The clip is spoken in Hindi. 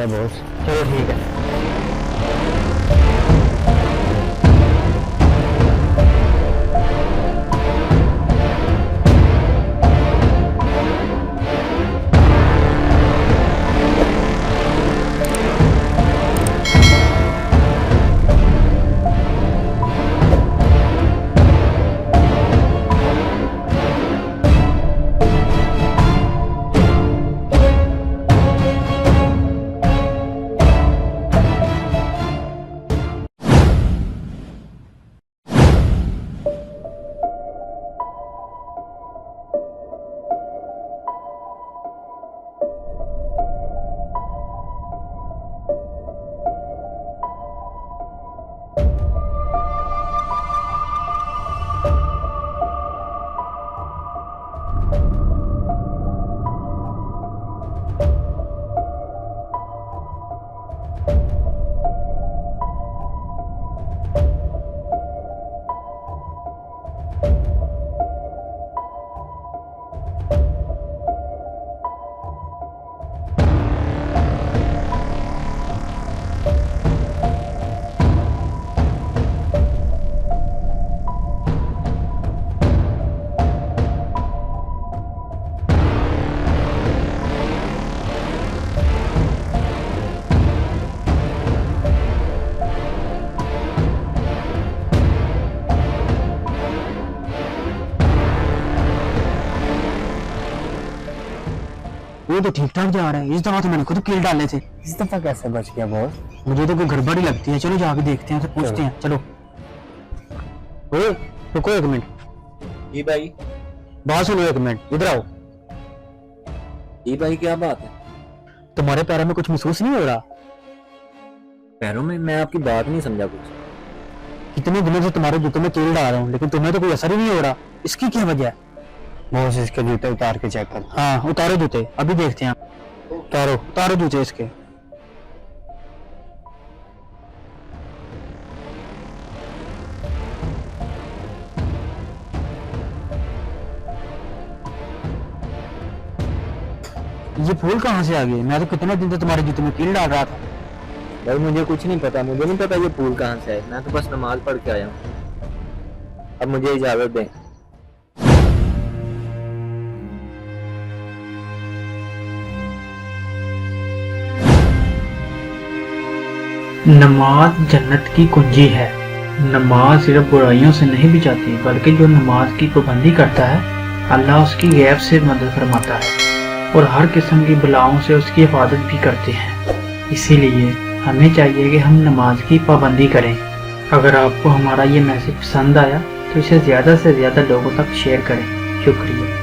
है बॉस। चलो ठीक है। वो तो ठीक ठाक जा रहा है। इस दफा तो मैंने खुद कील डाले थे। इस दफा कैसे बच गया बॉस? मुझे तो कोई गड़बड़ी लगती है। चलो जाके देखते हैं, तो पूछते हैं। चलो ओए रुको एक मिनट। जी भाई। बात सुनो एक मिनट, इधर आओ। जी भाई क्या बात है? तुम्हारे पैरों में कुछ महसूस नहीं हो रहा? पैरों में? मैं आपकी बात नहीं समझा कुछ। कितने दिनों से तुम्हारे जूतों में कील डाल रहा हूँ, लेकिन तुम्हें तो कोई असर ही नहीं हो रहा। इसकी क्या वजह है? बॉस इसके जूते उतार के चेक कर। हाँ उतारो जूते, अभी देखते हैं। उतारो उतारो जूते इसके। ये फूल कहाँ से आ गए? मैं तो कितने दिन से तुम्हारे जूते में कील डाल रहा था। भाई मुझे कुछ नहीं पता, मुझे नहीं पता ये फूल कहाँ से है। मैं तो बस नमाज पढ़ के आया हूँ। अब मुझे इजाजत दें। नमाज जन्नत की कुंजी है। नमाज सिर्फ बुराइयों से नहीं बचाती, बल्कि जो नमाज की पाबंदी करता है अल्लाह उसकी गैब से मदद फरमाता है और हर किस्म की बलाओं से उसकी हिफाजत भी करते हैं। इसीलिए हमें चाहिए कि हम नमाज की पाबंदी करें। अगर आपको हमारा ये मैसेज पसंद आया तो इसे ज़्यादा से ज़्यादा लोगों तक शेयर करें। शुक्रिया।